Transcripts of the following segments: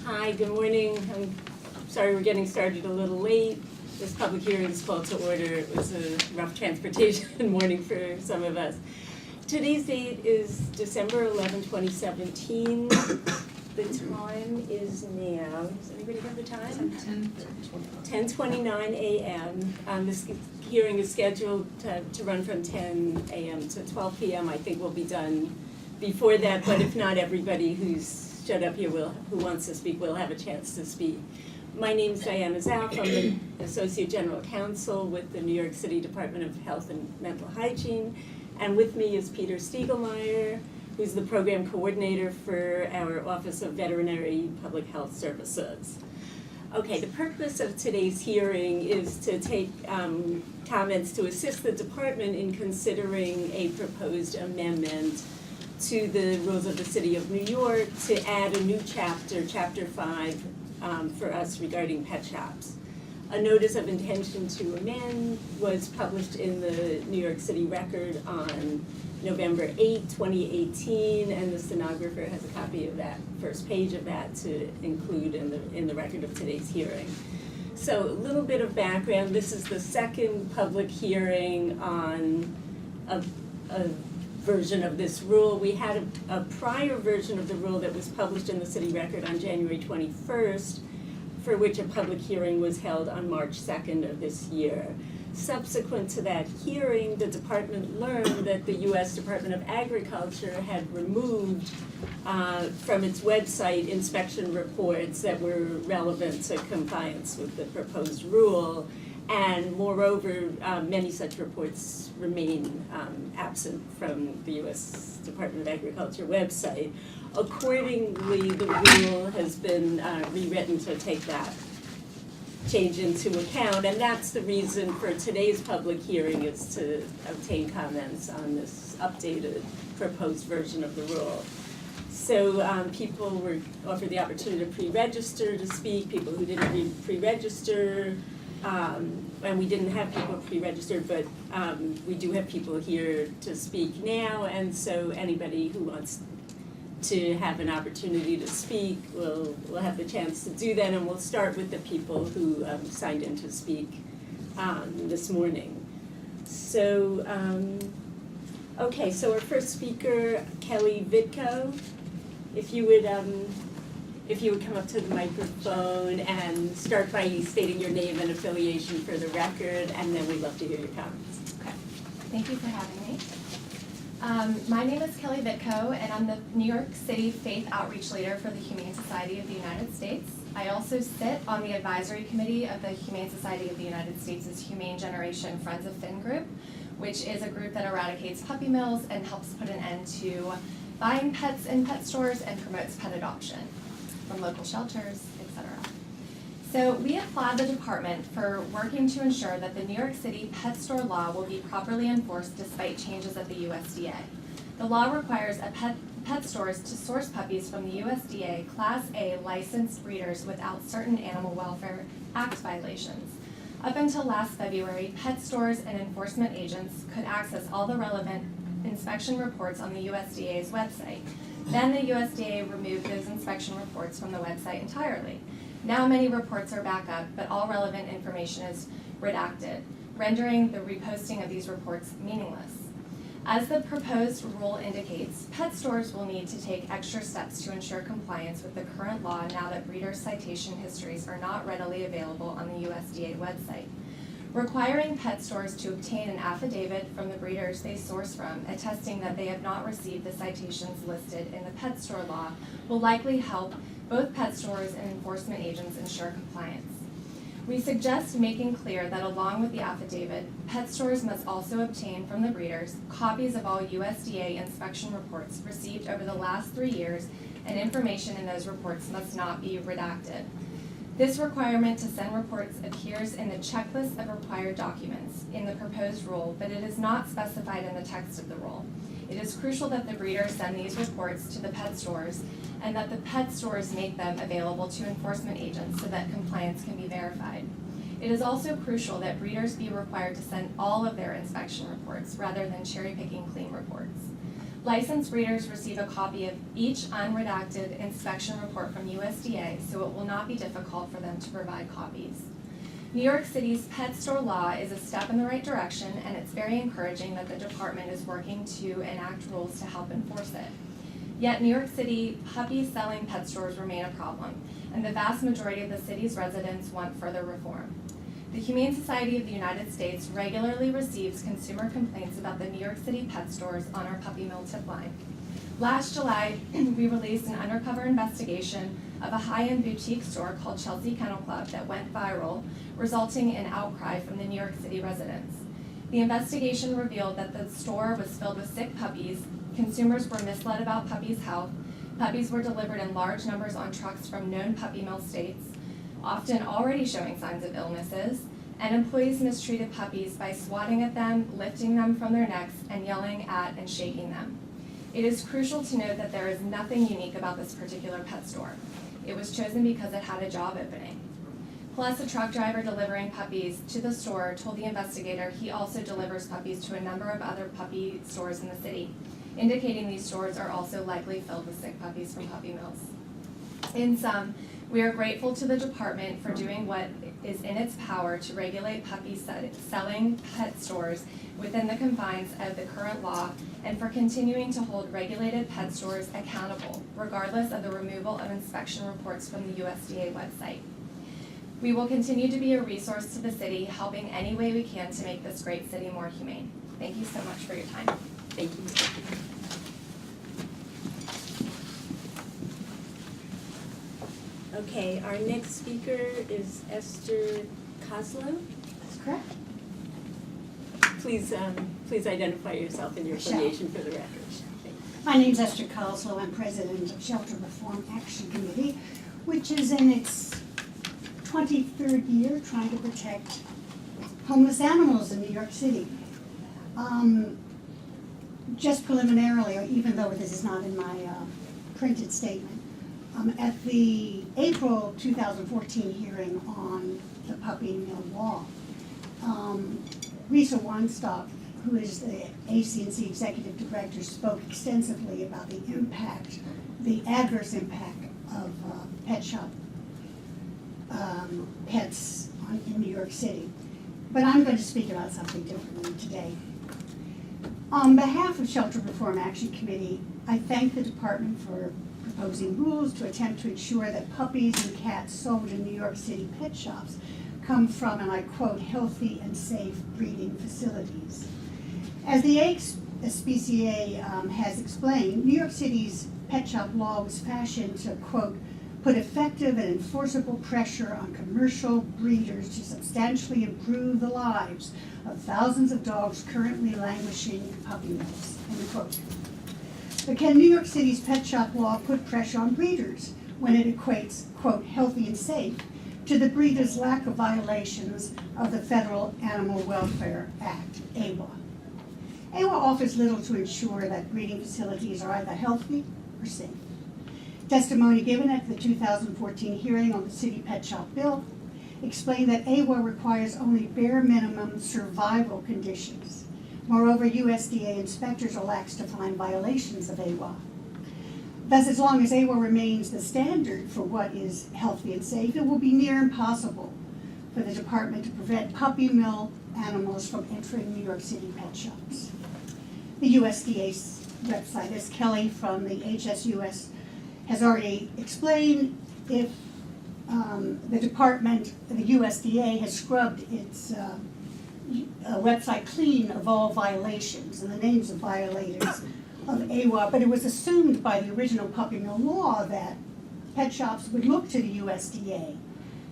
Hi, good morning. I'm sorry we're getting started a little late. This public hearing is called to order. It was a rough transportation morning for some of us. Today's date is December 11, 2017. The time is now, does anybody have the time? 10:29 a.m. This hearing is scheduled to run from 10 a.m. to 12 p.m. I think we'll be done before that, but if not, everybody who's showed up here who wants to speak will have a chance to speak. My name is Diana Zalf. I'm the Associate General Counsel with the New York City Department of Health and Mental Hygiene. And with me is Peter Stiegelmeyer, who's the Program Coordinator for our Office of Veterinary Public Health Services. Okay, the purpose of today's hearing is to take comments to assist the department in considering a proposed amendment to the rules of the City of New York to add a new chapter, Chapter 5, for us regarding pet shops. A notice of intention to amend was published in the New York City Record on November 8, 2018, and the stenographer has a copy of that first page of that to include in the record of today's hearing. So a little bit of background. This is the second public hearing on a version of this rule. We had a prior version of the rule that was published in the City Record on January 21st, for which a public hearing was held on March 2nd of this year. Subsequent to that hearing, the department learned that the U.S. Department of Agriculture had removed from its website inspection reports that were relevant to compliance with the proposed rule. And moreover, many such reports remain absent from the U.S. Department of Agriculture website. Accordingly, the rule has been rewritten to take that change into account, and that's the reason for today's public hearing, is to obtain comments on this updated proposed version of the rule. So people were offered the opportunity to pre-register to speak, people who didn't pre-register, and we didn't have people pre-registered, but we do have people here to speak now, and so anybody who wants to have an opportunity to speak will have the chance to do that, and we'll start with the people who signed in to speak this morning. So, okay, so our first speaker, Kelly Metko, if you would come up to the microphone and start by stating your name and affiliation for the record, and then we'd love to hear your comments. Okay. Thank you for having me. My name is Kelly Metko, and I'm the New York City Faith Outreach Leader for the Humane Society of the United States. I also sit on the advisory committee of the Humane Society of the United States' Humane Generation Friends of Finn group, which is a group that eradicates puppy mills and helps put an end to buying pets in pet stores and promotes pet adoption from local shelters, etc. So we applaud the department for working to ensure that the New York City pet store law will be properly enforced despite changes at the USDA. The law requires pet stores to source puppies from the USDA Class A licensed breeders without certain Animal Welfare Act violations. Up until last February, pet stores and enforcement agents could access all the relevant inspection reports on the USDA's website. Then the USDA removed those inspection reports from the website entirely. Now many reports are back up, but all relevant information is redacted, rendering the reposting of these reports meaningless. As the proposed rule indicates, pet stores will need to take extra steps to ensure compliance with the current law now that breeders' citation histories are not readily available on the USDA website. Requiring pet stores to obtain an affidavit from the breeders they source from attesting that they have not received the citations listed in the pet store law will likely help both pet stores and enforcement agents ensure compliance. We suggest making clear that along with the affidavit, pet stores must also obtain from the breeders copies of all USDA inspection reports received over the last 3 years, and information in those reports must not be redacted. This requirement to send reports appears in the checklist of required documents in the proposed rule, but it is not specified in the text of the rule. It is crucial that the breeders send these reports to the pet stores and that the pet stores make them available to enforcement agents so that compliance can be verified. It is also crucial that breeders be required to send all of their inspection reports rather than cherry-picking clean reports. Licensed breeders receive a copy of each unredacted inspection report from USDA, so it will not be difficult for them to provide copies. New York City's pet store law is a step in the right direction, and it's very encouraging that the department is working to enact rules to help enforce it. Yet New York City puppy-selling pet stores remain a problem, and the vast majority of the city's residents want further reform. The Humane Society of the United States regularly receives consumer complaints about the New York City pet stores on our puppy mill tip line. Last July, we released an undercover investigation of a high-end boutique store called Chelsea Kennel Club that went viral, resulting in outcry from the New York City residents. The investigation revealed that the store was filled with sick puppies, consumers were misled about puppies' health, puppies were delivered in large numbers on trucks from known puppy mill states, often already showing signs of illnesses, and employees mistreated puppies by swatting at them, lifting them from their necks, and yelling at and shaking them. It is crucial to note that there is nothing unique about this particular pet store. It was chosen because it had a job opening. Plus, a truck driver delivering puppies to the store told the investigator he also delivers puppies to a number of other puppy stores in the city, indicating these stores are also likely filled with sick puppies from puppy mills. In sum, we are grateful to the department for doing what is in its power to regulate selling pet stores within the confines of the current law and for continuing to hold regulated pet stores accountable, regardless of the removal of inspection reports from the USDA website. We will continue to be a resource to the city, helping any way we can to make this great city more humane. Thank you so much for your time. Thank you. Okay, our next speaker is Esther Kelso. That's correct. Please identify yourself and your affiliation for the record. My name's Esther Kelso. I'm president of Shelter Reform Action Committee, which is in its 23rd year trying to protect homeless animals in New York City. Just preliminarily, or even though this is not in my printed statement, at the April 2014 hearing on the puppy mill law, Risa Weinstock, who is the AC&C executive director, spoke extensively about the impact, the adverse impact of pet shop pets in New York City. But I'm going to speak about something different today. On behalf of Shelter Reform Action Committee, I thank the department for proposing rules to attempt to ensure that puppies and cats sold in New York City pet shops come from, and I quote, healthy and safe breeding facilities. As the ASPCA has explained, New York City's pet shop law was fashioned to, quote, put effective and enforceable pressure on commercial breeders to substantially improve the lives of thousands of dogs currently languishing in puppy mills, end quote. But can New York City's pet shop law put pressure on breeders when it equates, quote, healthy and safe to the breeders' lack of violations of the Federal Animal Welfare Act, AWA? AWA offers little to ensure that breeding facilities are either healthy or safe. Testimony given at the 2014 hearing on the city pet shop bill explained that AWA requires only bare minimum survival conditions. Moreover, USDA inspectors are lax to find violations of AWA. Thus, as long as AWA remains the standard for what is healthy and safe, it will be near impossible for the department to prevent puppy mill animals from entering New York City pet shops. The USDA's website, as Kelly from the HSUS has already explained, if the department, the USDA, has scrubbed its website clean of all violations and the names of violators of AWA, but it was assumed by the original puppy mill law that pet shops would look to the USDA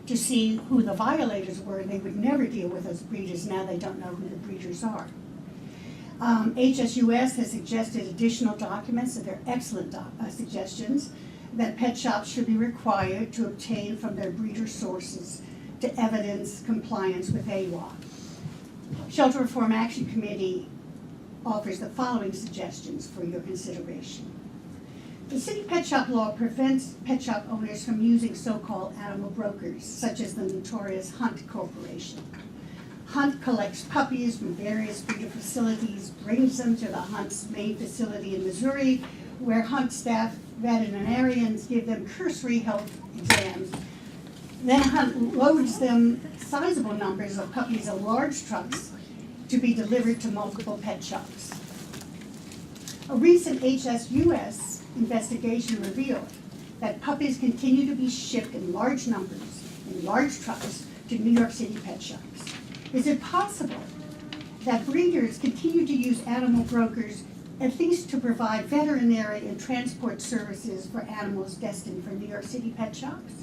to see who the violators were, and they would never deal with those breeders. Now they don't know who the breeders are. HSUS has suggested additional documents, and they're excellent suggestions, that pet shops should be required to obtain from their breeder sources to evidence compliance with AWA. Shelter Reform Action Committee offers the following suggestions for your consideration. The city pet shop law prevents pet shop owners from using so-called animal brokers, such as the notorious Hunt Corporation. Hunt collects puppies from various breeder facilities, brings them to the Hunt's main facility in Missouri, where Hunt staff veterinarians give them cursory health exams. Then Hunt loads them sizable numbers of puppies in large trucks to be delivered to multiple pet shops. A recent HSUS investigation revealed that puppies continue to be shipped in large numbers, in large trucks, to New York City pet shops. Is it possible that breeders continue to use animal brokers at least to provide veterinary and transport services for animals destined for New York City pet shops?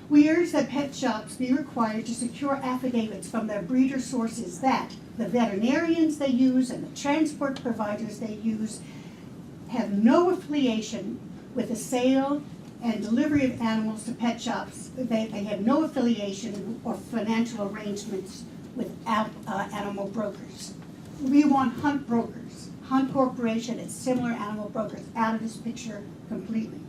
We urge that pet shops be required to secure affidavits from their breeder sources that the veterinarians they use and the transport providers they use have no affiliation with the sale and delivery of animals to pet shops. They have no affiliation or financial arrangements with animal brokers. We want Hunt brokers, Hunt Corporation and similar animal brokers out of this picture completely.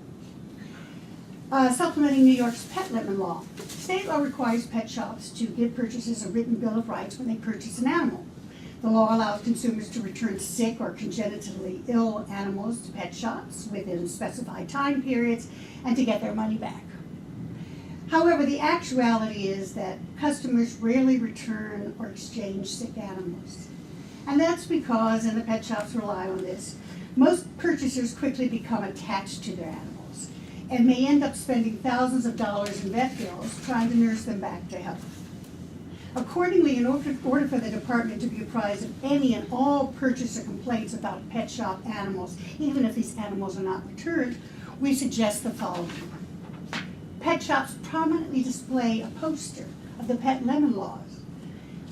Supplementing New York's pet limit law. State law requires pet shops to give purchasers a written bill of rights when they purchase an animal. The law allows consumers to return sick or congenitally ill animals to pet shops within specified time periods and to get their money back. However, the actuality is that customers rarely return or exchange sick animals. And that's because, and the pet shops rely on this, most purchasers quickly become attached to their animals and may end up spending thousands of dollars in vet bills trying to nurse them back to health. Accordingly, in order for the department to be apprised of any and all purchaser complaints about pet shop animals, even if these animals are not returned, we suggest the following. Pet shops prominently display a poster of the pet lemon laws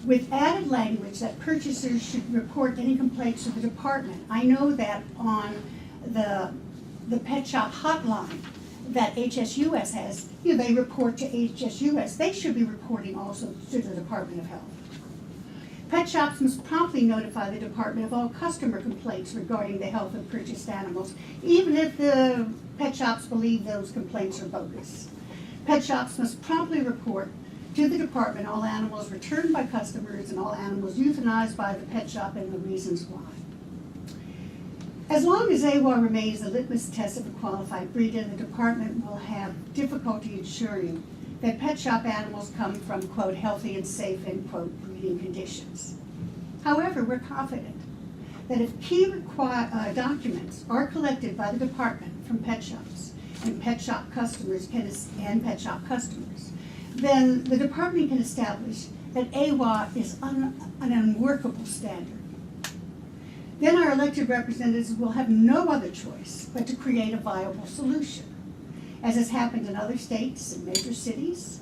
with added language that purchasers should report any complaints to the department. I know that on the pet shop hotline that HSUS has, they report to HSUS. They should be reporting also to the Department of Health. Pet shops must promptly notify the department of all customer complaints regarding the health of purchased animals, even if the pet shops believe those complaints are bogus. Pet shops must promptly report to the department all animals returned by customers and all animals euthanized by the pet shop and the reasons why. As long as AWA remains the litmus test of a qualified breeder, the department will have difficulty ensuring that pet shop animals come from, quote, healthy and safe, end quote, breeding conditions. However, we're confident that if key documents are collected by the department from pet shops and pet shop customers then the department can establish that AWA is an unworkable standard. Then our elected representatives will have no other choice but to create a viable solution. As has happened in other states and major cities,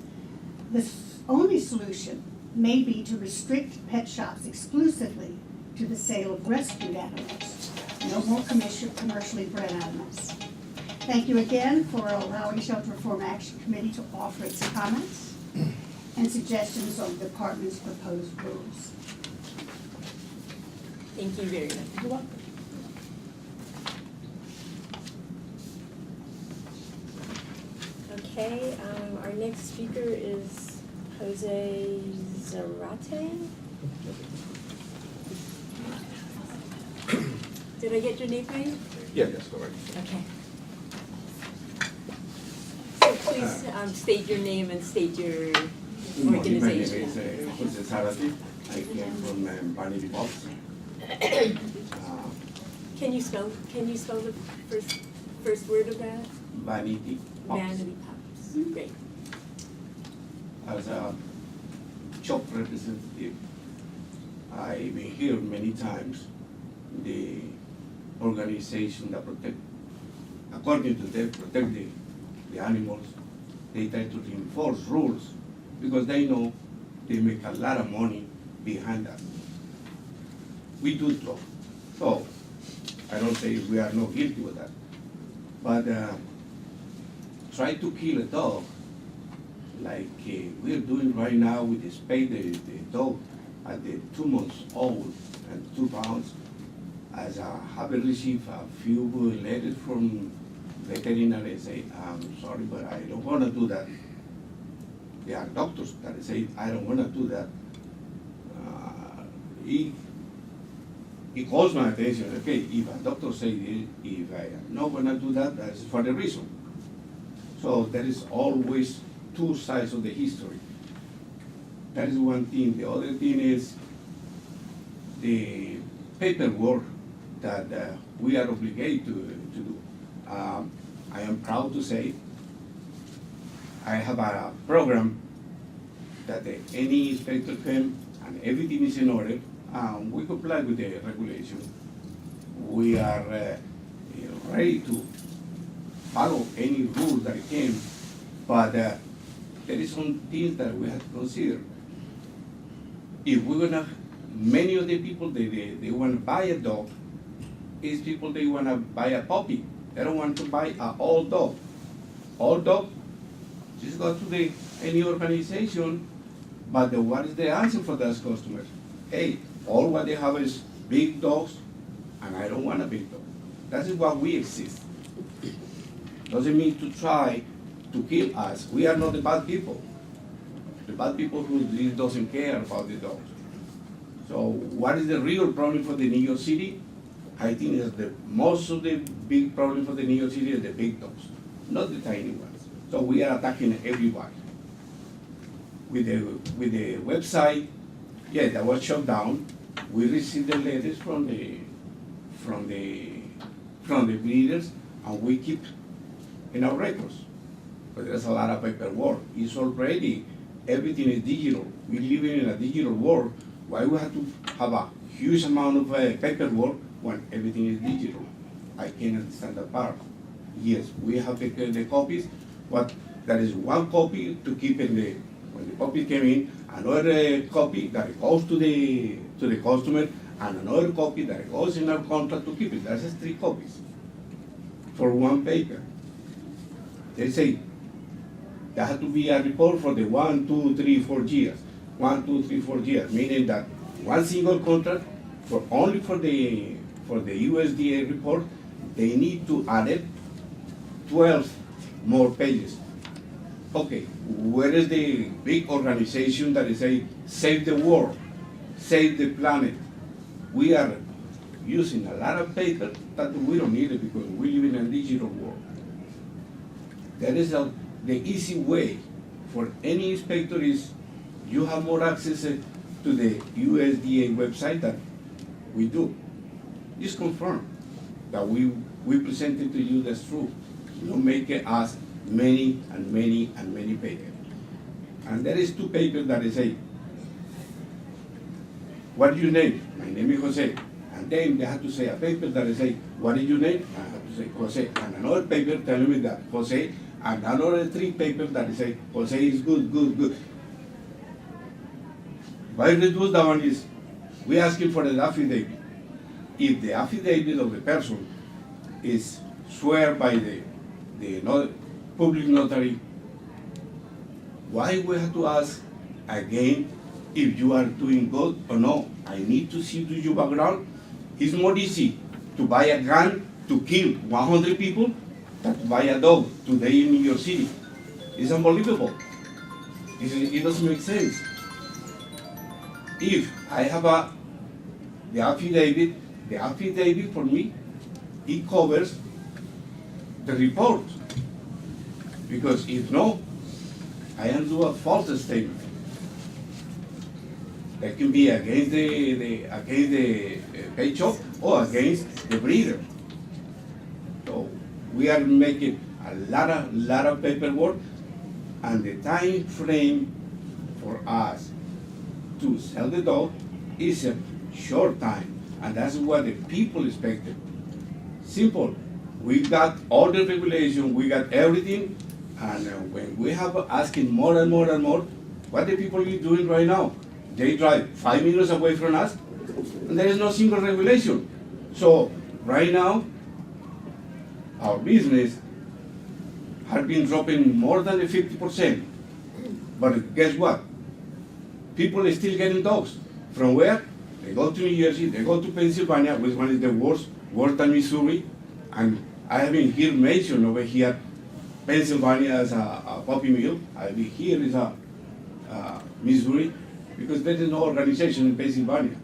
the only solution may be to restrict pet shops exclusively to the sale of rescued animals. No more commercially bred animals. Thank you again for allowing Shelter Reform Action Committee to offer its comments and suggestions on the department's proposed rules. Thank you very much. You're welcome. Okay, our next speaker is Jose Zarate. Did I get your name right? Yeah, that's correct. Okay. So please state your name and state your Good morning. My name organization. is Jose Zarate. I came from Pups. Can you spell the first word of that? Vanity Pups. Vanity Pups. Great. As a shop representative, I've been here many times. The organization that according to them, protect the animals, they try to reinforce rules because they know they make a lot of money behind that. We do so I don't say we are not guilty with that. But try to kill a dog, like we're doing right now with the spay the dog at the 2 months old and 2 pounds, as I have received a few letters from veterinary say, I'm sorry, but I don't want to do that. There are doctors that say, I don't want to do that. It calls my attention, okay, if a doctor says if I am not going to do that, that's for the reason. So there is always two sides of the history. That is one thing. The other thing is the paperwork that we are obligated to do. I am proud to say I have a program that any inspector can, and everything is in order. We comply with the regulation. We are ready to follow any rule that can, but there is some things that we have to consider. If we're gonna, many of the people they want to buy a dog, is people they want to buy a puppy. They don't want to buy an old dog. Old dog, just go to any organization, but what is the answer for those customers? Hey, all what they have is big dogs, and I don't want a big dog. That is why we exist. Doesn't mean to try to kill us. We are not the bad people. The bad people who really doesn't care about the dogs. So what is the real problem for the New York City? I think that most of the big problem for the New York City is the big dogs, not the tiny ones. So we are attacking everybody. With the website, yeah, that was shut down. We received the letters from the breeders, and we keep in our records. But there's a lot of paperwork. It's already, everything is digital. We live in a digital world. Why we have to have a huge amount of paperwork when everything is digital? I can't understand that part. Yes, we have the copies, but there is one copy to keep in the, when the puppy came in, another copy that goes to the customer, and another copy that goes in our contract to keep it. That's just 3 copies for one paper. They say there has to be a report for the 1, 2, 3, 4 years. 1, 2, 3, 4 years, meaning that one single contract for only for the USDA report, they need to add 12 more pages. Okay, where is the big organization that is saying save the world, save the planet? We are using a lot of paper that we don't need it because we live in a digital world. That is the easy way for any inspector is you have more access to the USDA website than we do. Just confirm that we presented to you that's true. Don't make us many and many and many papers. And there is 2 papers that say, what is your name? My name is Jose. And then they have to say a paper that say, what is your name? I have to say Jose. And another paper telling me that Jose, and another 3 papers that say Jose is good, good, good. Why reduce that one is, we asking for the affidavit. If the affidavit of the person is swear by the public notary, why we have to ask again if you are doing good or no? I need to see your background. It's more easy to buy a gun to kill 100 people than to buy a dog today in New York City. It's unbelievable. It doesn't make sense. If I have the affidavit for me, it covers the report. Because if no, I am do a false statement. That can be against the pet shop or against the breeder. So we are making a lot of paperwork, and the time frame for us to sell the dog is a short time, and that's what the people expected. Simple. We got all the regulation, we got everything, and when we have asking more and more and more, what the people are doing right now? They drive 5 minutes away from us, and there is no single regulation. So right now, our business have been dropping more than 50%. But guess what? People are still getting dogs. From where? They go to New Jersey, they go to Pennsylvania, which one is the worse than Missouri. And I haven't heard mention over here Pennsylvania as a puppy mill. I mean, here is a Missouri, because there is no organization in Pennsylvania.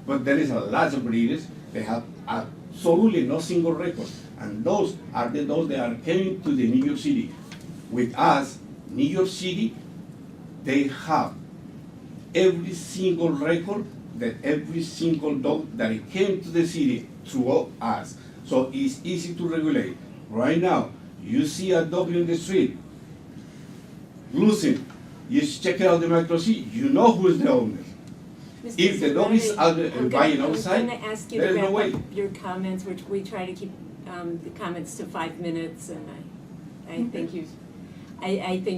But there is a lot of breeders. They have absolutely no single record. And those are the dogs that are coming to the New York City. With us, New York City, they have every single record that every single dog that came to the city through us. So it's easy to regulate. Right now, you see a dog in the street, losing, you check out the microchip, you know who is the owner. Mr. If the dog is buying outside, I'm gonna ask you there to is no wrap way. up your comments, which we try to keep the comments to 5 minutes, and I think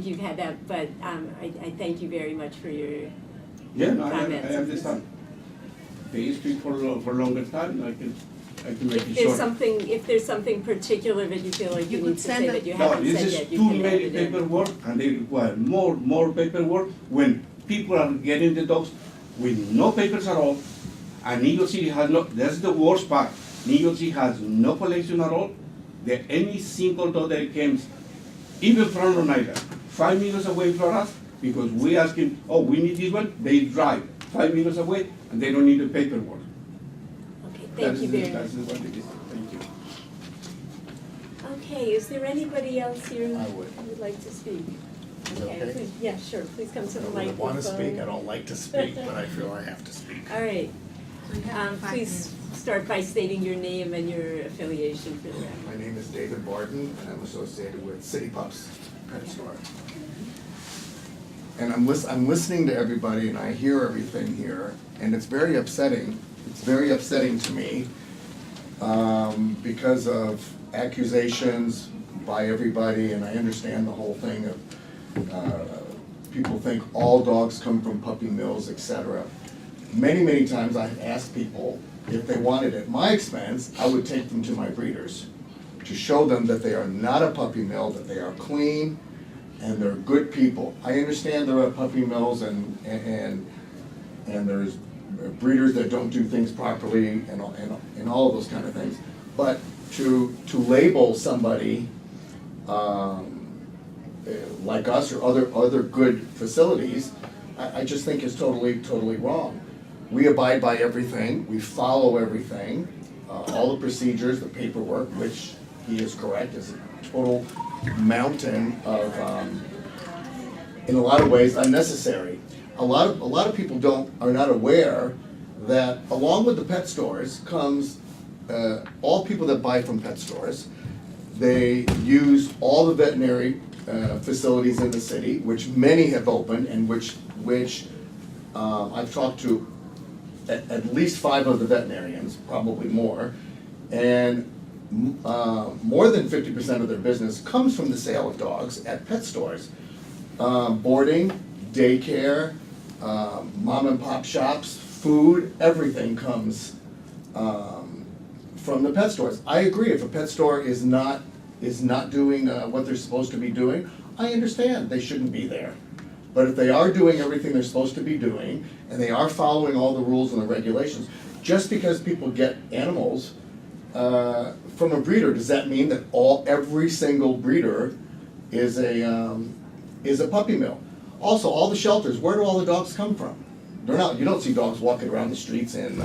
you've had that, but I thank you very much for your Yeah, no, I comments. understand. They speak for longer time, I can make If it there's short. something particular that you feel like you You need could to send say a- that you No, haven't this said is yet, you too can add many it in. paperwork, and they require more paperwork when people are getting the dogs with no papers at all. And New York City has no, that's the worst part. New York City has no collection at all. That any single dog that comes, even from Long Island, 5 minutes away from us, because we ask him, oh, we need this one, they drive 5 minutes away, and they don't need the paperwork. Okay, thank you very much. That's what it is. Thank you. Okay, is there anybody else here I who would. would like to speak? Is it okay? Please, yeah, sure, please come to the I microphone. don't want to speak, I don't like to speak, but I feel I have to speak. All right, So you have 5 please minutes. start by stating your name and your affiliation for the record. My name is David Barton, and I'm associated with City Pups Pet Store. And I'm listening to everybody, and I hear everything here, and it's very upsetting. It's very upsetting to me because of accusations by everybody, and I understand the whole thing of people think all dogs come from puppy mills, etc. Many times I've asked people if they wanted at my expense, I would take them to my breeders to show them that they are not a puppy mill, that they are clean, and they're good people. I understand there are puppy mills and there's breeders that don't do things properly and all of those kind of things. But to label somebody like us or other good facilities, I just think is totally wrong. We abide by everything, we follow everything, all the procedures, the paperwork, which he is correct, is a total mountain of, in a lot of ways, unnecessary. A lot of people are not aware that along with the pet stores comes all people that buy from pet stores. They use all the veterinary facilities in the city, which many have opened, and which I've talked to at least 5 of the veterinarians, probably more, and more than 50% of their business comes from the sale of dogs at pet stores. Boarding, daycare, mom and pop shops, food, everything comes from the pet stores. I agree, if a pet store is not doing what they're supposed to be doing, I understand they shouldn't be there. But if they are doing everything they're supposed to be doing, and they are following all the rules and the regulations, just because people get animals from a breeder, does that mean that every single breeder is a puppy mill? Also, all the shelters, where do all the dogs come from? You don't see dogs walking around the streets in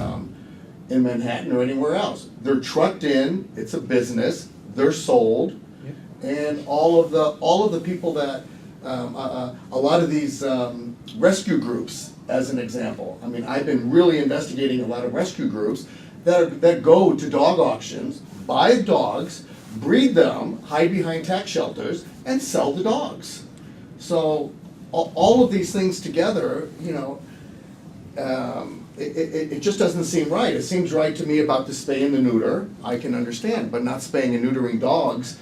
Manhattan or anywhere else. They're trucked in, it's a business, they're sold, and all of the people that a lot of these rescue groups, as an example. I mean, I've been really investigating a lot of rescue groups that go to dog auctions, buy dogs, breed them, hide behind tax shelters, and sell the dogs. So all of these things together, it just doesn't seem right. It seems right to me about the spay and the neuter, I can understand, but not spaying and neutering dogs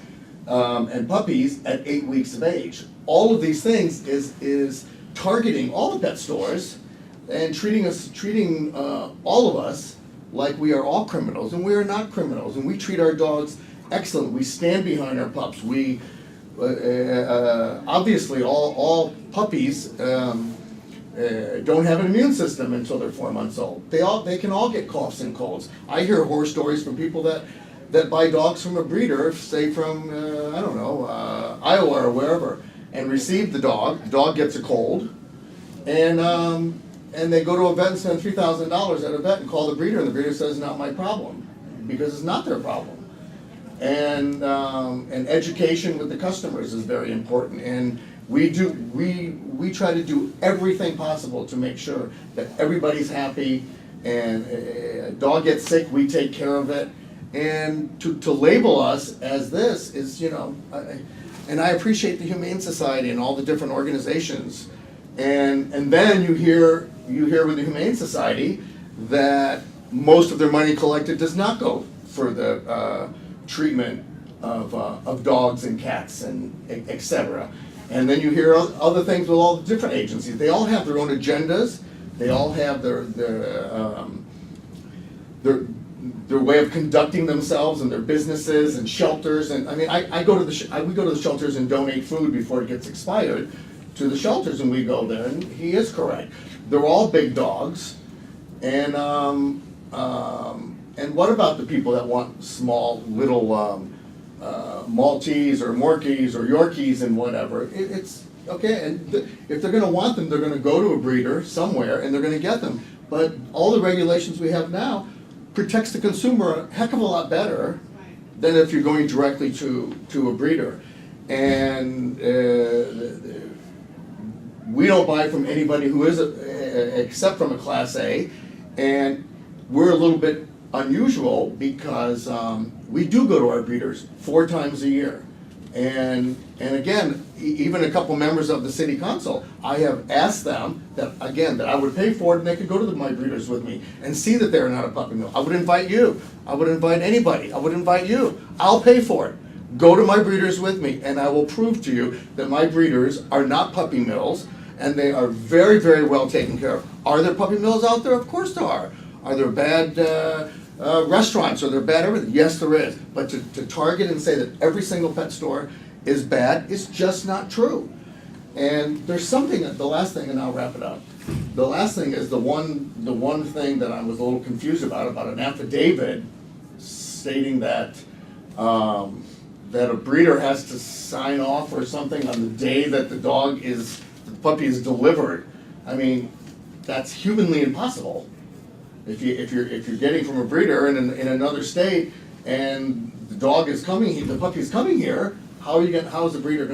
and puppies at 8 weeks of age. All of these things is targeting all the pet stores and treating all of us like we are all criminals, and we are not criminals, and we treat our dogs excellent. We stand behind our pups. We obviously all puppies don't have an immune system until they're 4 months old. They can all get coughs and colds. I hear horror stories from people that buy dogs from a breeder, say from I don't know, Iowa or wherever, and receive the dog. The dog gets a cold, and they go to a vet and spend $3,000 at a vet and call the breeder, and the breeder says, "Not my problem," because it's not their problem. And education with the customers is very important, and we try to do everything possible to make sure that everybody's happy, and a dog gets sick, we take care of it. And to label us as this is, and I appreciate the Humane Society and all the different organizations. And then you hear with the Humane Society that most of their money collected does not go for the treatment of dogs and cats and et cetera. And then you hear other things with all the different agencies. They all have their own agendas. They all have their way of conducting themselves and their businesses and shelters. And I mean, we go to the shelters and donate food before it gets expired to the shelters, and we go there. And he is correct. They're all big dogs. And what about the people that want small little Maltese or Morkies or Yorkies and whatever? It's okay, and if they're going to want them, they're going to go to a breeder somewhere and they're going to get them. But all the regulations we have now protects the consumer a heck of a lot better than if you're going directly to a breeder. And we don't buy from anybody who is except from a Class A, and we're a little bit unusual because we do go to our breeders 4 times a year. And again, even a couple members of the city council, I have asked them that I would pay for it and they could go to my breeders with me and see that they're not a puppy mill. I would invite you. I would invite anybody. I would invite you. I'll pay for it. Go to my breeders with me and I will prove to you that my breeders are not puppy mills and they are very, very well taken care of. Are there puppy mills out there? Of course there are. Are there bad restaurants? Are there bad everything? Yes, there is. But to target and say that every single pet store is bad is just not true. And there's something, the last thing, and I'll wrap it up. The last thing is the one thing that I was a little confused about an affidavit stating that that a breeder has to sign off or something on the day that the puppy is delivered. I mean, that's humanly impossible. If you're getting from a breeder in another state and the dog is coming, the puppy is coming here, how is the breeder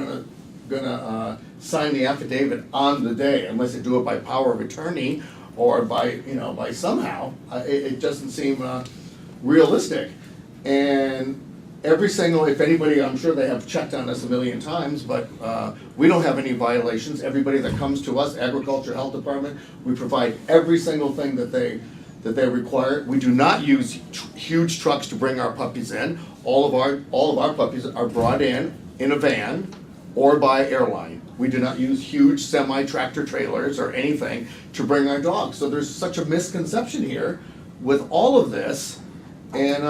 gonna sign the affidavit on the day unless they do it by power of attorney or by somehow? It doesn't seem realistic. And if anybody, I'm sure they have checked on us a million times, but we don't have any violations. Everybody that comes to us, Agriculture, Health Department, we provide every single thing that they require. We do not use huge trucks to bring our puppies in. All of our puppies are brought in a van or by airline. We do not use huge semi-tractor trailers or anything to bring our dogs. So there's such a misconception here with all of this, and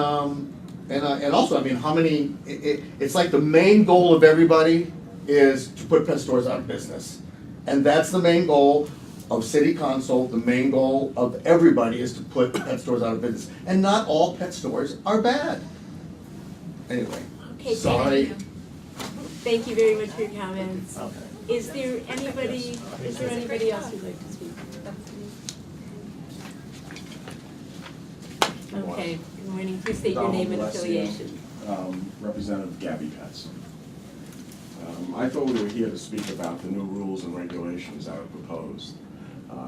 also, I mean, how many? It's like the main goal of everybody is to put pet stores out of business, and that's the main goal of City Council. The main goal of everybody is to put pet stores out of business, and not all pet stores are bad. Anyway, Okay, sorry. Thank you very much for your comments. Okay. Is there anybody else who'd like to speak? Okay, good morning. Please state your name and affiliation. Representative Gabby Pets. I thought we were here to speak about the new rules and regulations that are proposed,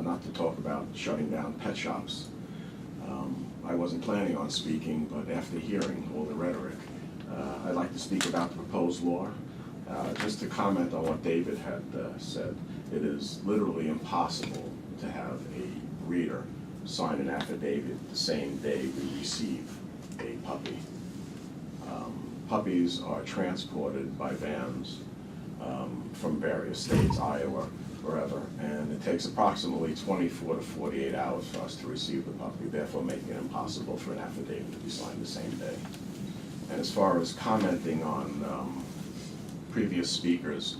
not to talk about shutting down pet shops. I wasn't planning on speaking, but after hearing all the rhetoric, I'd like to speak about the proposed law. Just to comment on what David had said, it is literally impossible to have a breeder sign an affidavit the same day we receive a puppy. Puppies are transported by vans from various states, Iowa, wherever, and it takes approximately 24 to 48 hours for us to receive the puppy, therefore making it impossible for an affidavit to be signed the same day. And as far as commenting on previous speakers,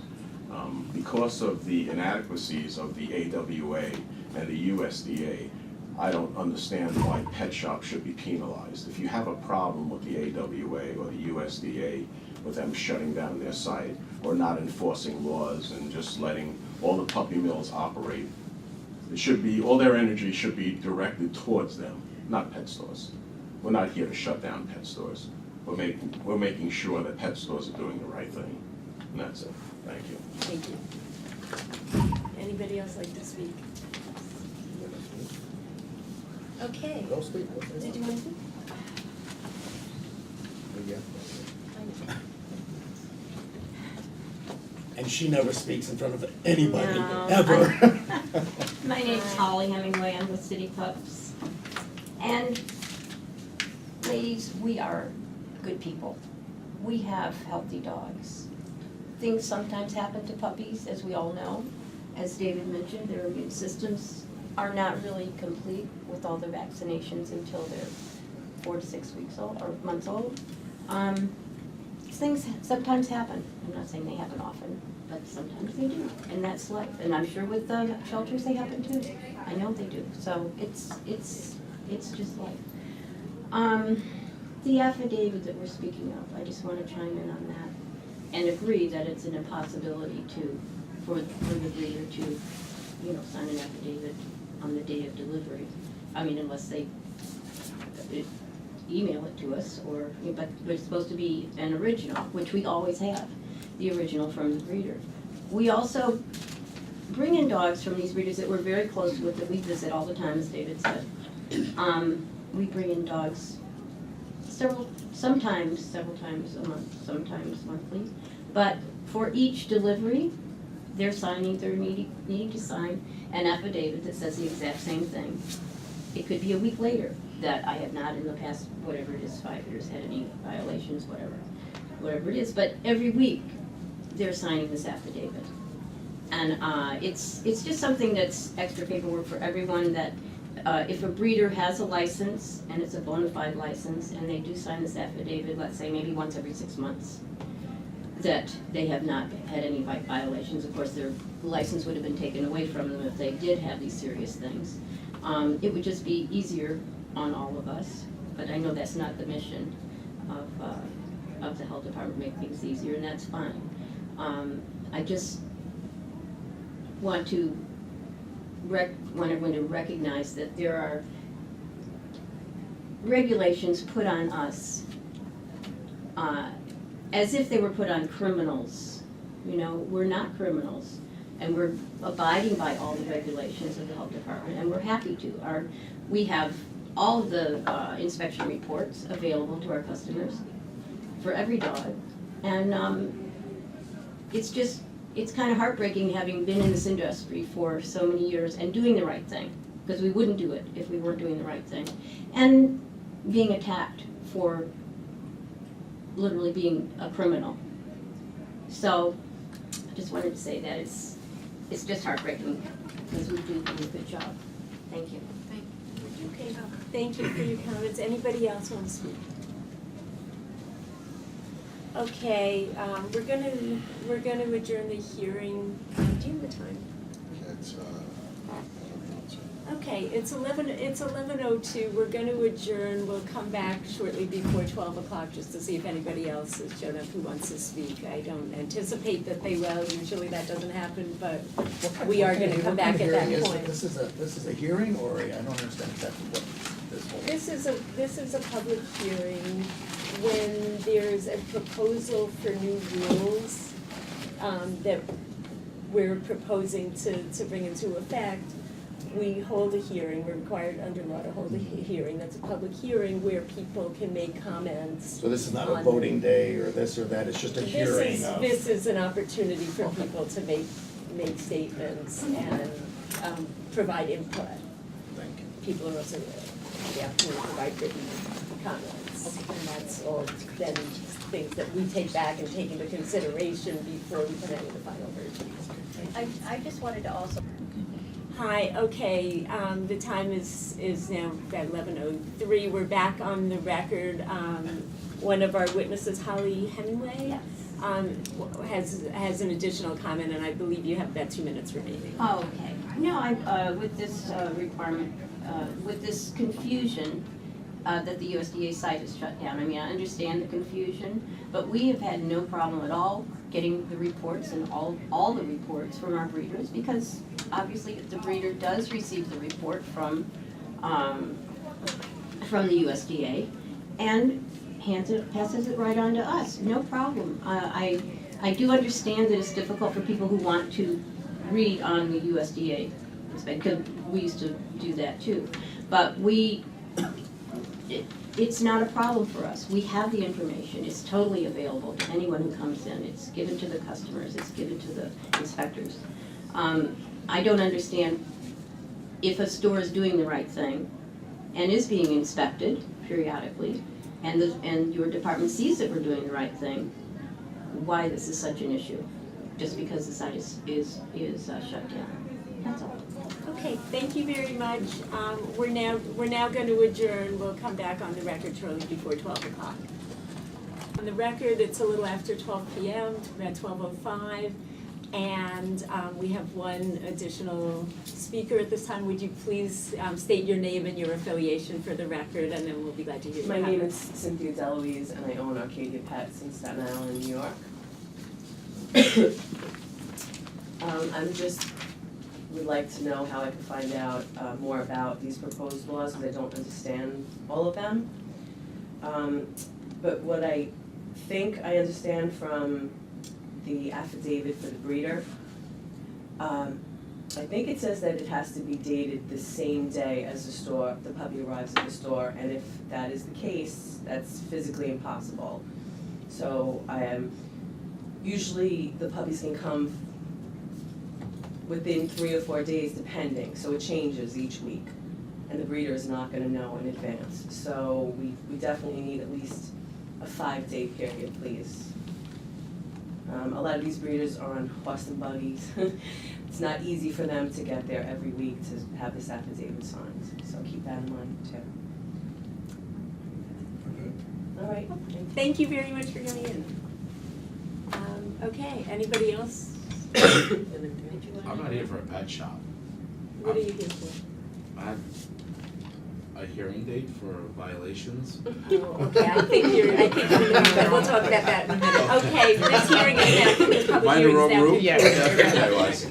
because of the inadequacies of the AWA and the USDA, I don't understand why pet shops should be penalized. If you have a problem with the AWA or the USDA, with them shutting down their site or not enforcing laws and just letting all the puppy mills operate, it should be, all their energy should be directed towards them, not pet stores. We're not here to shut down pet stores. We're making sure that pet stores are doing the right thing. And that's it. Thank you. Thank you. Anybody else like to speak? Okay. Go speak. Did you want to? And she never speaks in front of anybody, No, ever. My name's Holly Hemingway, I'm with City Pups. And ladies, we are good people. We have healthy dogs. Things sometimes happen to puppies, as we all know. As David mentioned, their immune systems are not really complete with all the vaccinations until they're 4 to 6 weeks old, or months old. Things sometimes happen. I'm not saying they happen often, but sometimes they do, and that's life. And I'm sure with the shelters they happen too. I know they do. So it's just life. The affidavit that we're speaking of, I just want to chime in on that and agree that it's an impossibility for the breeder to, sign an affidavit on the day of delivery. I mean, unless they email it to us, but there's supposed to be an original, which we always have, the original from the breeder. We also bring in dogs from these breeders that we're very close with, that we visit all the time, as David said. We bring in dogs sometimes several times a month, sometimes monthly. But for each delivery, they're needing to sign an affidavit that says the exact same thing. It could be a week later that I have not in the past, whatever it is, 5 years, had any violations, whatever it is. But every week, they're signing this affidavit. And it's just something that's extra paperwork for everyone, that if a breeder has a license, and it's a bona fide license, and they do sign this affidavit, let's say maybe once every 6 months, that they have not had any violations. Of course, their license would have been taken away from them if they did have these serious things. It would just be easier on all of us, but I know that's not the mission of the health department, make things easier, and that's fine. I just want everyone to recognize that there are regulations put on us as if they were put on criminals. We're not criminals, and we're abiding by all the regulations of the health department, and we're happy to. We have all of the inspection reports available to our customers for every dog, and it's kind of heartbreaking, having been in this industry for so many years and doing the right thing, because we wouldn't do it if we weren't doing the right thing, and being attacked for literally being a criminal. So I just wanted to say that it's just heartbreaking, because we do a good job. Thank you. Okay, thank you for your comments. Anybody else want to speak? Okay, we're gonna adjourn the hearing. Do you have the time? It's, Okay, it's 11:02. We're gonna adjourn. We'll come back shortly before 12 o'clock just to see if anybody else has shown up who wants to speak. I don't anticipate that they will. Usually that doesn't happen, but we are gonna come back at that point. This is a hearing, or I don't understand exactly what this whole. This is a public hearing when there's a proposal for new rules that we're proposing to bring into effect. We hold a hearing. We're required under law to hold a hearing. That's a public hearing where people can make comments. So this is not a voting day or this or that, it's just a hearing of. This is an opportunity for people to make statements and provide input. Thank you. People are also the opportunity to provide written comments. And that's all then things that we take back and take into consideration before we put out the final version. I just wanted to also. Hi, okay, the time is now about 11:03. We're back on the record. One of our witnesses, Holly Hemingway. Yes. has an additional comment, and I believe you have about 2 minutes remaining. Oh, okay. No, with this requirement, with this confusion that the USDA site is shut down, I mean, I understand the confusion, but we have had no problem at all getting the reports and all the reports from our breeders, because obviously the breeder does receive the report from the USDA and passes it right on to us, no problem. I do understand that it's difficult for people who want to read on the USDA, because we used to do that too. But it's not a problem for us. We have the information. It's totally available to anyone who comes in. It's given to the customers. It's given to the inspectors. I don't understand if a store is doing the right thing and is being inspected periodically, and your department sees that we're doing the right thing, why this is such an issue, just because the site is shut down. That's all. Okay, thank you very much. We're now going to adjourn. We'll come back on the record shortly before 12 o'clock. On the record, it's a little after 12 p.m., about 12:05, and we have one additional speaker at this time. Would you please state your name and your affiliation for the record, and then we'll be glad to hear your My name comments. is Cynthia Deloise, and I own Arcadia Pets in Staten Island, New York. Would like to know how I can find out more about these proposed laws, because I don't understand all of them. But what I think I understand from the affidavit for the breeder, I think it says that it has to be dated the same day as the puppy arrives at the store, and if that is the case, that's physically impossible. So usually the puppies can come within 3 or 4 days depending, so it changes each week. And the breeder is not gonna know in advance. So we definitely need at least a 5-day period, please. A lot of these breeders are on horse and buggies. It's not easy for them to get there every week to have this affidavit signed, so keep that in mind too. All right, Thank you very much for coming in. Okay, anybody else? I'm not here for a pet shop. What are you here for? I have a hearing date for violations. Oh, okay, I think you're, but we'll talk about that in a minute. Okay, this hearing is now, this Am public I in the hearing is wrong now room? concluded. Yeah, I think I was.